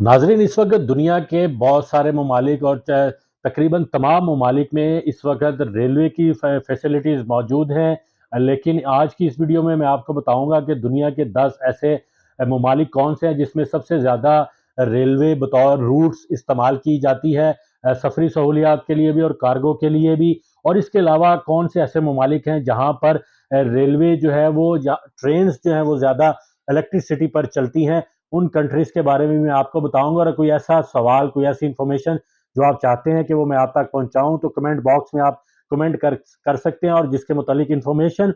नाज़रीन, इस वक़्त दुनिया के बहुत सारे ममालिक और तकरीबन तमाम ममालिक में इस वक़्त रेलवे की फैसिलिटीज़ मौजूद हैं। लेकिन आज की इस वीडियो में मैं आपको बताऊँगा कि दुनिया के 10 ऐसे ममालिक कौन से हैं जिसमें सबसे ज़्यादा रेलवे बतौर रूट्स इस्तेमाल की जाती है, सफ़री सहूलियात के लिए भी और कार्गो के लिए भी। और इसके अलावा कौन से ऐसे ममालिक हैं जहाँ पर रेलवे जो है वो या ट्रेन्स जो हैं वो ज़्यादा इलेक्ट्रिसिटी पर चलती हैं। उन कंट्रीज़ के बारे में मैं आपको बताऊँगा, और कोई ऐसा सवाल, कोई ऐसी इन्फॉर्मेशन जो आप चाहते हैं कि वो मैं आप तक पहुँचाऊँ, तो कमेंट बॉक्स में आप कमेंट कर सकते हैं, और जिसके मुतालिक इन्फॉर्मेशन,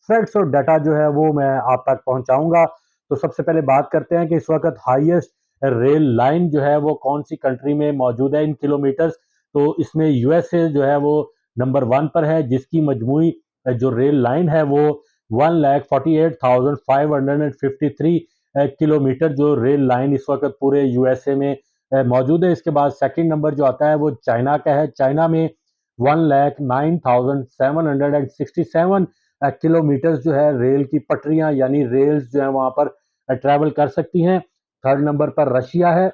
फैक्ट्स और डाटा जो है वो मैं आप तक पहुँचाऊँगा। तो सबसे पहले बात करते हैं कि इस वक़्त हाईएस्ट रेल लाइन जो है वो कौन-सी कंट्री में मौजूद है इन किलोमीटर्स। तो इसमें यूएसए जो है वो नंबर 1 पर है, जिसकी मजमूई जो रेल लाइन है वो 1,48,553 किलोमीटर जो रेल लाइन इस वक्त पूरे यूएसए में मौजूद है। इसके बाद सेकंड नंबर जो आता है वो चाइना का है। चाइना में 1,09,767 किलोमीटर जो है रेल की पटरियां यानी रेल्स जो है वहां पर ट्रैवल कर सकती हैं। थर्ड नंबर पर रशिया है।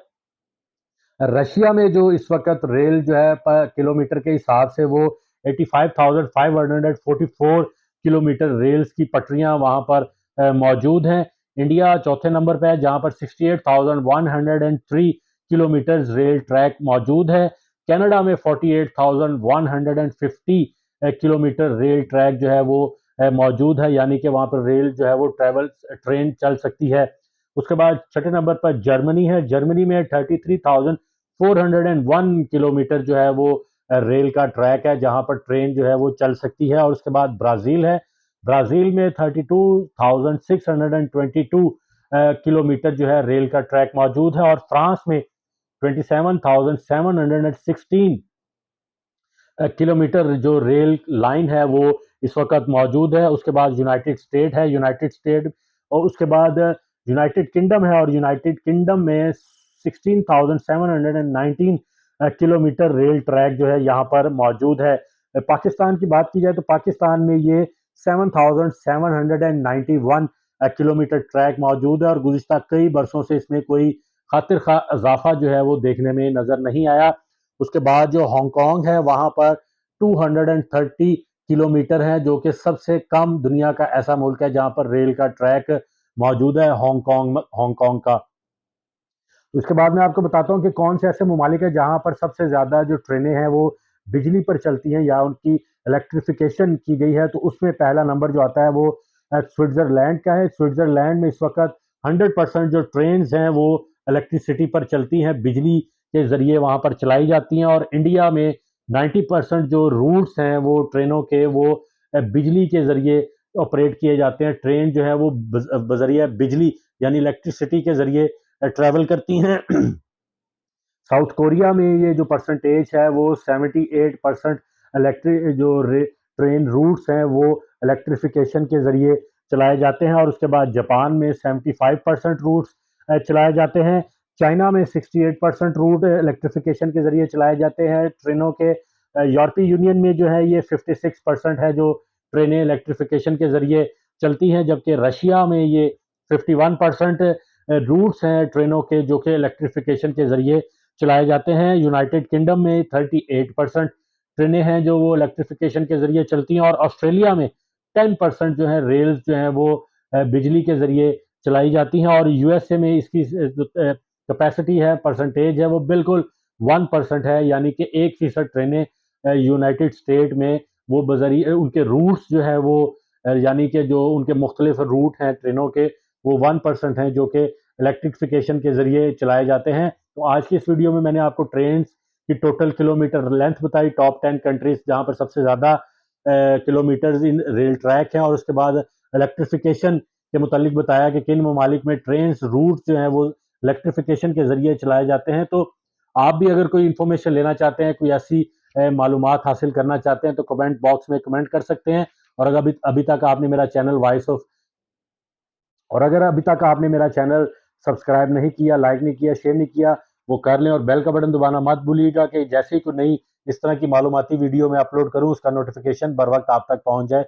रशिया में जो इस वक्त रेल जो है किलोमीटर के हिसाब से वो 85,544 किलोमीटर रेल्स की पटरियां वहां पर मौजूद हैं। इंडिया चौथे नंबर पर है जहां पर 68,103 किलोमीटर रेल ट्रैक मौजूद है। कनाडा में 48,150 किलोमीटर रेल ट्रैक जो है वो मौजूद है, यानी कि वहां पर रेल जो है वो ट्रेन चल सकती है। उसके बाद छठे नंबर पर जर्मनी है। जर्मनी में 33,401 किलोमीटर जो है वो रेल का ट्रैक है जहां पर ट्रेन जो है वो चल सकती है। और उसके बाद ब्राज़ील है। ब्राज़ील में 32,622 किलोमीटर जो है रेल का ट्रैक मौजूद है। और फ्रांस में 27,716 किलोमीटर जो रेल लाइन है वो इस वक्त मौजूद है। उसके बाद यूनाइटेड स्टेट है। यूनाइटेड स्टेट और उसके बाद यूनाइटेड किंगडम है, और यूनाइटेड किंगडम में 16,719 किलोमीटर रेल ट्रैक जो है यहाँ पर मौजूद है। पाकिस्तान की बात की जाए तो पाकिस्तान में ये 7,791 किलोमीटर ट्रैक मौजूद है, और गुज़िश्ता कई बरसों से इसमें कोई खातिर खा इजाफा जो है वो देखने में नजर नहीं आया। उसके बाद जो हांगकांग है वहां पर 230 किलोमीटर है, जो कि सबसे कम दुनिया का ऐसा मुल्क है जहां पर रेल का ट्रैक मौजूद है, हांगकांग का। उसके बाद मैं आपको बताता हूँ कि कौन से ऐसे ममालिक है जहां पर सबसे ज्यादा जो ट्रेनें हैं वो बिजली पर चलती हैं या उनकी इलेक्ट्रिफिकेशन की गई है। तो उसमें पहला नंबर जो आता है वो स्विट्जरलैंड का है। स्विट्जरलैंड में इस वक्त 100% जो ट्रेन हैं वो इलेक्ट्रिसिटी पर चलती हैं, बिजली के जरिए वहां पर चलाई जाती हैं। और इंडिया में 90% जो रूट्स हैं वो ट्रेनों के वो बिजली के जरिए ऑपरेट किए जाते हैं। ट्रेन जो है वो बजरिया बिजली यानी इलेक्ट्रिसिटी के जरिए ट्रैवल करती हैं। साउथ कोरिया में ये जो परसेंटेज है वो 78% इलेक्ट्रिक जो ट्रेन रूट्स हैं वो इलेक्ट्रिफिकेशन के जरिए चलाए जाते हैं। और उसके बाद जापान में 75% रूट्स चलाए जाते हैं। चाइना में 68% रूट इलेक्ट्रिफिकेशन के जरिए चलाए जाते हैं ट्रेनों के। यूरोपीय यूनियन में जो है ये 56% है जो ट्रेनें इलेक्ट्रिफिकेशन के जरिए चलती हैं, जबकि रशिया में ये 51% रूट्स हैं ट्रेनों के जो कि इलेक्ट्रिफिकेशन के जरिए चलाए जाते हैं। यूनाइटेड किंगडम में 38% ट्रेनें हैं जो वो इलेक्ट्रिफिकेशन के जरिए चलती हैं। और ऑस्ट्रेलिया में 10% जो है रेल्स जो हैं वो बिजली के जरिए चलाई जाती हैं। और यूएसए में इसकी कैपेसिटी है, परसेंटेज है वो बिल्कुल 1% है, यानी कि 1% ट्रेनें यूनाइटेड स्टेट में वो बजरिए उनके रूट्स जो है वो यानी कि जो उनके मुख्तलिफ रूट हैं ट्रेनों के वो 1% हैं जो कि इलेक्ट्रिफिकेशन के जरिए चलाए जाते हैं। तो आज की इस वीडियो में मैंने आपको ट्रेन की टोटल किलोमीटर लेंथ बताई, टॉप 10 कंट्रीज जहां पर सबसे ज्यादा किलोमीटर इन रेल ट्रैक हैं। और उसके बाद इलेक्ट्रिफिकेशन के मुतालिक बताया कि किन ममालिक में ट्रेन रूट जो है वो इलेक्ट्रिफिकेशन के जरिए चलाए जाते हैं। तो आप भी अगर कोई इंफॉर्मेशन लेना चाहते हैं, कोई ऐसी मालूमात हासिल करना चाहते हैं, तो कमेंट बॉक्स में कमेंट कर सकते हैं। और अगर अभी तक आपने मेरा चैनल वॉइस ऑफ और अगर अभी तक आपने मेरा चैनल सब्सक्राइब नहीं किया, लाइक नहीं किया, शेयर नहीं किया, वो कर लें। और बेल का बटन दबाना मत भूलिएगा कि जैसे ही कोई नई इस तरह की मालूमाती वीडियो में अपलोड करूं उसका नोटिफिकेशन बर वक्त आप तक पहुंच जाए।